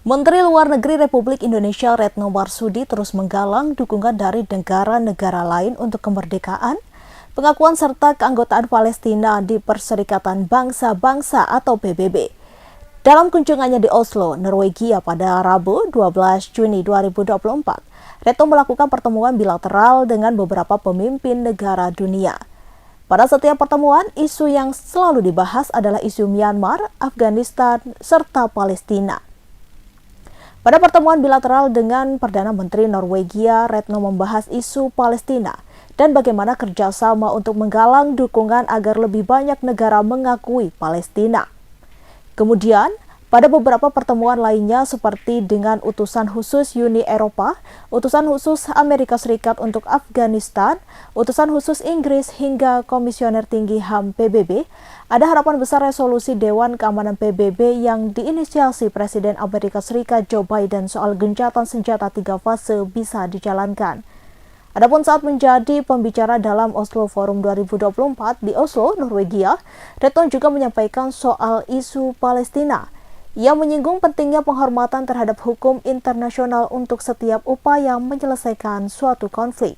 Menteri Luar Negeri Republik Indonesia Retno Marsudi terus menggalang dukungan dari negara-negara lain untuk kemerdekaan, pengakuan serta keanggotaan Palestina di Perserikatan Bangsa-Bangsa atau PBB. Dalam kunjungannya di Oslo, Norwegia pada Rabu 12 Juni 2024, Retno melakukan pertemuan bilateral dengan beberapa pemimpin negara dunia. Pada setiap pertemuan, isu yang selalu dibahas adalah isu Myanmar, Afghanistan, serta Palestina. Pada pertemuan bilateral dengan Perdana Menteri Norwegia, Retno membahas isu Palestina dan bagaimana kerjasama untuk menggalang dukungan agar lebih banyak negara mengakui Palestina. Kemudian, pada beberapa pertemuan lainnya seperti dengan utusan khusus Uni Eropa, utusan khusus Amerika Serikat untuk Afghanistan, utusan khusus Inggris hingga Komisioner Tinggi HAM PBB, ada harapan besar resolusi Dewan Keamanan PBB yang diinisiasi Presiden Amerika Serikat Joe Biden soal gencatan senjata 3 fase bisa dijalankan. Adapun saat menjadi pembicara dalam Oslo Forum 2024 di Oslo, Norwegia, Retno juga menyampaikan soal isu Palestina. Ia menyinggung pentingnya penghormatan terhadap hukum internasional untuk setiap upaya menyelesaikan suatu konflik.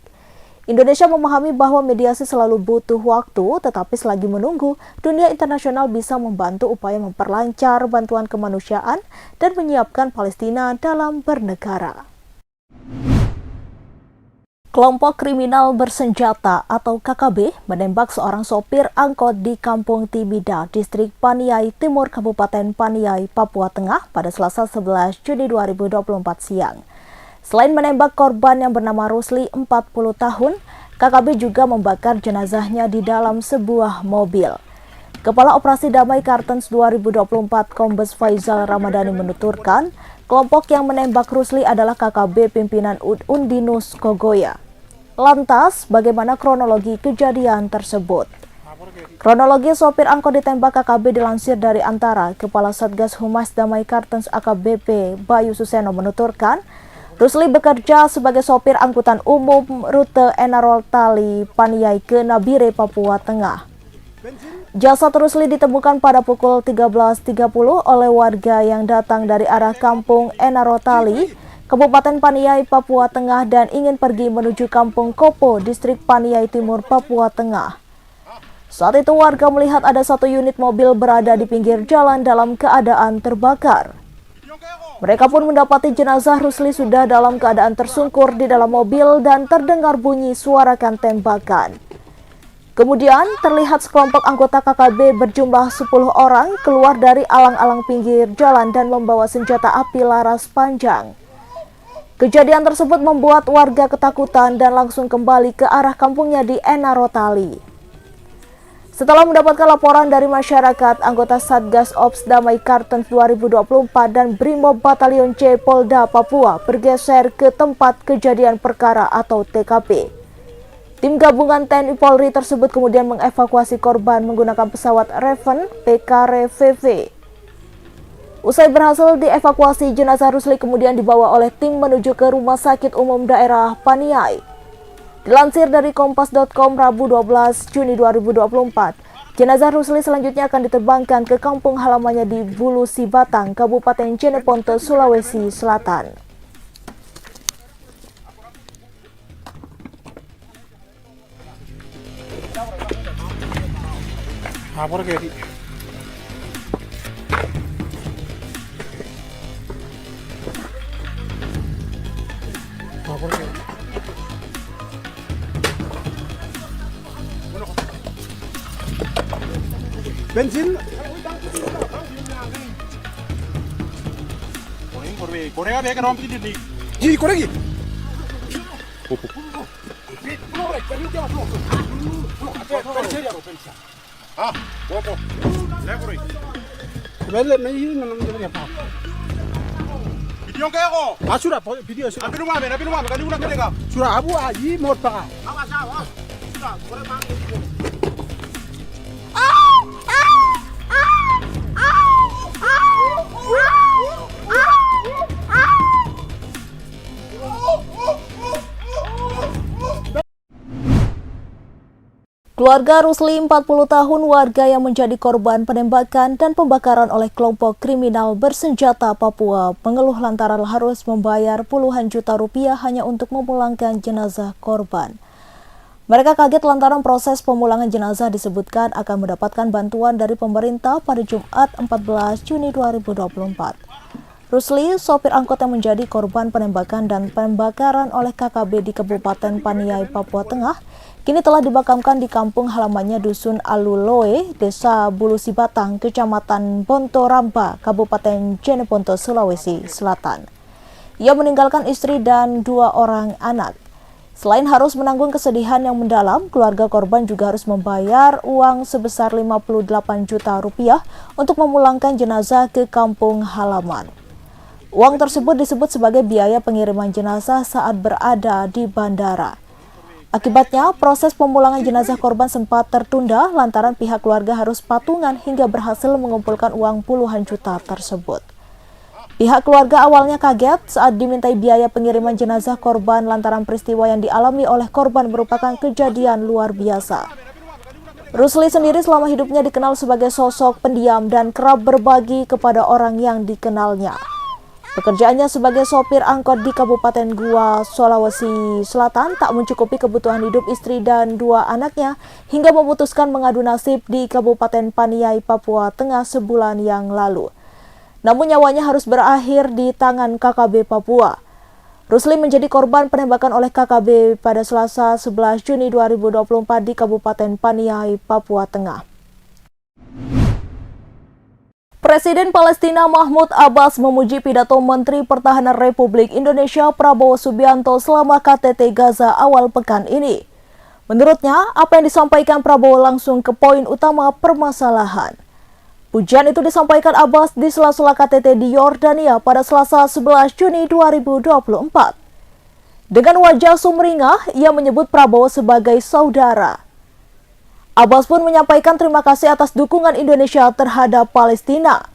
Indonesia memahami bahwa mediasi selalu butuh waktu, tetapi selagi menunggu, dunia internasional bisa membantu upaya memperlancar bantuan kemanusiaan dan menyiapkan Palestina dalam bernegara. Kelompok kriminal bersenjata atau KKB menembak seorang sopir angkot di Kampung Timida, Distrik Paniai Timur, Kabupaten Paniai, Papua Tengah pada Selasa 11 Juni 2024 siang. Selain menembak korban yang bernama Rusli 40 tahun, KKB juga membakar jenazahnya di dalam sebuah mobil. Kepala Operasi Damai Kartens 2024 Kombes Faizal Ramadhani menuturkan, kelompok yang menembak Rusli adalah KKB pimpinan Undinus Kogoya. Lantas, bagaimana kronologi kejadian tersebut? Kronologi sopir angkot ditembak KKB dilansir dari Antara. Kepala Satgas Humas Damai Kartens AKBP Bayu Suseno menuturkan, Rusli bekerja sebagai sopir angkutan umum rute Enarol Tali Paniai ke Nabire, Papua Tengah. Jasad Rusli ditemukan pada pukul 13.30 oleh warga yang datang dari arah Kampung Enarotali, Kabupaten Paniai, Papua Tengah dan ingin pergi menuju Kampung Kopo, Distrik Paniai Timur, Papua Tengah. Saat itu warga melihat ada satu unit mobil berada di pinggir jalan dalam keadaan terbakar. Mereka pun mendapati jenazah Rusli sudah dalam keadaan tersungkur di dalam mobil dan terdengar bunyi suarakan tembakan. Kemudian terlihat sekelompok anggota KKB berjumlah 10 orang keluar dari alang-alang pinggir jalan dan membawa senjata api laras panjang. Kejadian tersebut membuat warga ketakutan dan langsung kembali ke arah kampungnya di Enarotali. Setelah mendapatkan laporan dari masyarakat, anggota Satgas Ops Damai Kartens 2024 dan Brimob Batalion C Polda Papua bergeser ke tempat kejadian perkara atau TKP. Tim gabungan TNI Polri tersebut kemudian mengevakuasi korban menggunakan pesawat Raven PKRVV. Usai berhasil dievakuasi, jenazah Rusli kemudian dibawa oleh tim menuju ke Rumah Sakit Umum Daerah Paniai. Dilansir dari Kompas.com Rabu 12 Juni 2024, jenazah Rusli selanjutnya akan diterbangkan ke kampung halamannya di Bulusi Batang, Kabupaten Jeneponto, Sulawesi Selatan. Bensin 고래가 배가 너무 비리니 이 고래기 아 뭐고 레고리 멜레 메이는 놈들이 봐 비디오 깨고 아수라 비디오 수 아비로 마면 가지고 나 그래가 수라 아부 아이 못봐 아마샤와 수라 고래망 Keluarga Rusli, 40 tahun, warga yang menjadi korban penembakan dan pembakaran oleh kelompok kriminal bersenjata Papua, mengeluh lantaran harus membayar puluhan juta rupiah hanya untuk memulangkan jenazah korban. Mereka kaget lantaran proses pemulangan jenazah disebutkan akan mendapatkan bantuan dari pemerintah pada Jumat 14 Juni 2024. Rusli, sopir angkot yang menjadi korban penembakan dan pembakaran oleh KKB di Kabupaten Paniai, Papua Tengah, kini telah dimakamkan di kampung halamannya Dusun Aluloe, Desa Bulusi Batang, Kecamatan Bonto Ramba, Kabupaten Jeneponto, Sulawesi Selatan. Ia meninggalkan istri dan 2 orang anak. Selain harus menanggung kesedihan yang mendalam, keluarga korban juga harus membayar uang sebesar 58 juta rupiah untuk memulangkan jenazah ke kampung halaman. Uang tersebut disebut sebagai biaya pengiriman jenazah saat berada di bandara. Akibatnya, proses pemulangan jenazah korban sempat tertunda lantaran pihak keluarga harus patungan hingga berhasil mengumpulkan uang puluhan juta tersebut. Pihak keluarga awalnya kaget saat dimintai biaya pengiriman jenazah korban lantaran peristiwa yang dialami oleh korban merupakan kejadian luar biasa. Rusli sendiri selama hidupnya dikenal sebagai sosok pendiam dan kerap berbagi kepada orang yang dikenalnya. Pekerjaannya sebagai sopir angkot di Kabupaten Gua, Sulawesi Selatan tak mencukupi kebutuhan hidup istri dan 2 anaknya hingga memutuskan mengadu nasib di Kabupaten Paniai, Papua Tengah sebulan yang lalu. Namun nyawanya harus berakhir di tangan KKB Papua. Rusli menjadi korban penembakan oleh KKB pada Selasa 11 Juni 2024 di Kabupaten Paniai, Papua Tengah. Presiden Palestina Mahmud Abbas memuji pidato Menteri Pertahanan Republik Indonesia Prabowo Subianto selama KTT Gaza awal pekan ini. Menurutnya, apa yang disampaikan Prabowo langsung ke poin utama permasalahan. Pujian itu disampaikan Abbas di sela-sela KTT di Yordania pada Selasa 11 Juni 2024. Dengan wajah sumringah, ia menyebut Prabowo sebagai saudara. Abbas pun menyampaikan terima kasih atas dukungan Indonesia terhadap Palestina.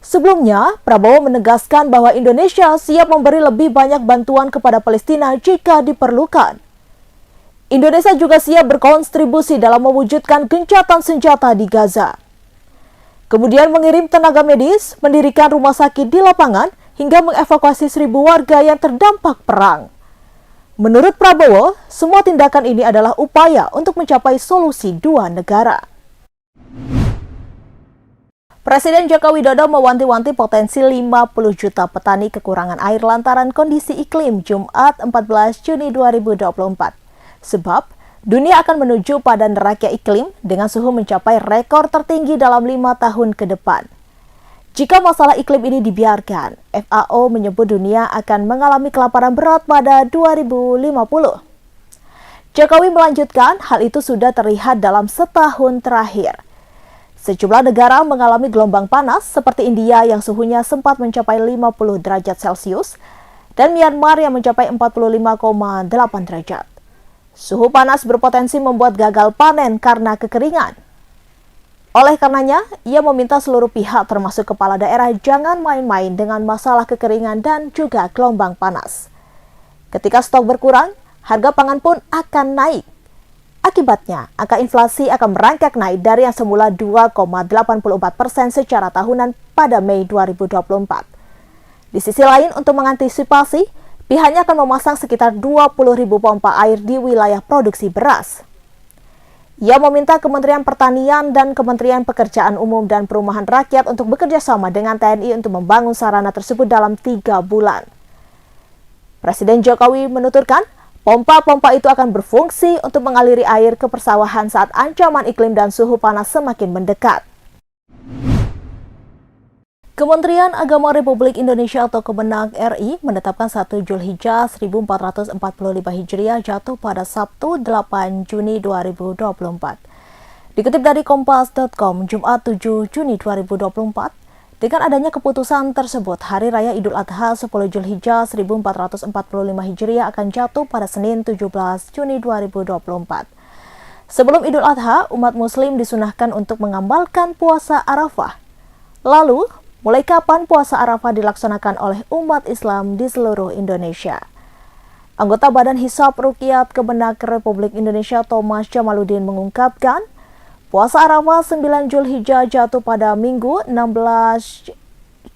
Sebelumnya, Prabowo menegaskan bahwa Indonesia siap memberi lebih banyak bantuan kepada Palestina jika diperlukan. Indonesia juga siap berkontribusi dalam mewujudkan gencatan senjata di Gaza. Kemudian mengirim tenaga medis, mendirikan rumah sakit di lapangan, hingga mengevakuasi 1.000 warga yang terdampak perang. Menurut Prabowo, semua tindakan ini adalah upaya untuk mencapai solusi 2 negara. Presiden Joko Widodo mewanti-wanti potensi 50 juta petani kekurangan air lantaran kondisi iklim Jumat 14 Juni 2024. Sebab, dunia akan menuju pada neraka iklim dengan suhu mencapai rekor tertinggi dalam 5 tahun ke depan. Jika masalah iklim ini dibiarkan, FAO menyebut dunia akan mengalami kelaparan berat pada 2050. Jokowi melanjutkan, hal itu sudah terlihat dalam setahun terakhir. Sejumlah negara mengalami gelombang panas seperti India yang suhunya sempat mencapai 50 derajat Celcius dan Myanmar yang mencapai 45,8 derajat. Suhu panas berpotensi membuat gagal panen karena kekeringan. Oleh karenanya, ia meminta seluruh pihak termasuk kepala daerah jangan main-main dengan masalah kekeringan dan juga gelombang panas. Ketika stok berkurang, harga pangan pun akan naik. Akibatnya, angka inflasi akan merangkak naik dari yang semula 2,84% secara tahunan pada Mei 2024. Di sisi lain, untuk mengantisipasi, pihaknya akan memasang sekitar 20.000 pompa air di wilayah produksi beras. Ia meminta Kementerian Pertanian dan Kementerian Pekerjaan Umum dan Perumahan Rakyat untuk bekerja sama dengan TNI untuk membangun sarana tersebut dalam 3 bulan. Presiden Jokowi menuturkan, pompa-pompa itu akan berfungsi untuk mengaliri air ke persawahan saat ancaman iklim dan suhu panas semakin mendekat. Kementerian Agama Republik Indonesia atau Kemenak RI menetapkan 1 Zulhijjah 1445 Hijriah jatuh pada Sabtu 8 Juni 2024. Dikutip dari Kompas.com, Jumat 7 Juni 2024, dengan adanya keputusan tersebut, Hari Raya Idul Adha 10 Zulhijjah 1445 Hijriah akan jatuh pada Senin 17 Juni 2024. Sebelum Idul Adha, umat Muslim disunahkan untuk mengamalkan puasa Arafah. Lalu, mulai kapan puasa Arafah dilaksanakan oleh umat Islam di seluruh Indonesia? Anggota Badan Hisab Ruqyat Kemenak Republik Indonesia Thomas Jamaluddin mengungkapkan, puasa Arafah 9 Zulhijjah jatuh pada Minggu 16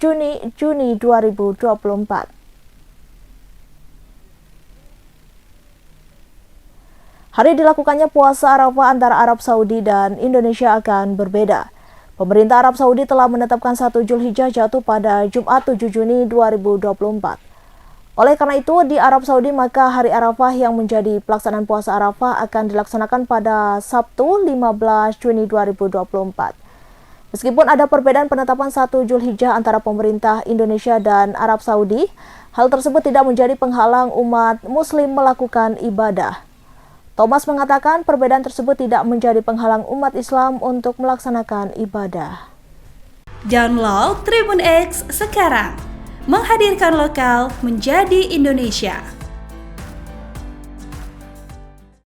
Juni 2024. Hari dilakukannya puasa Arafah antara Arab Saudi dan Indonesia akan berbeda. Pemerintah Arab Saudi telah menetapkan 1 Zulhijjah jatuh pada Jumat 7 Juni 2024. Oleh karena itu, di Arab Saudi maka hari Arafah yang menjadi pelaksanaan puasa Arafah akan dilaksanakan pada Sabtu 15 Juni 2024. Meskipun ada perbedaan penetapan 1 Zulhijjah antara pemerintah Indonesia dan Arab Saudi, hal tersebut tidak menjadi penghalang umat Muslim melakukan ibadah. Thomas mengatakan perbedaan tersebut tidak menjadi penghalang umat Islam untuk melaksanakan ibadah. Download Tribun X sekarang, menghadirkan lokal menjadi Indonesia.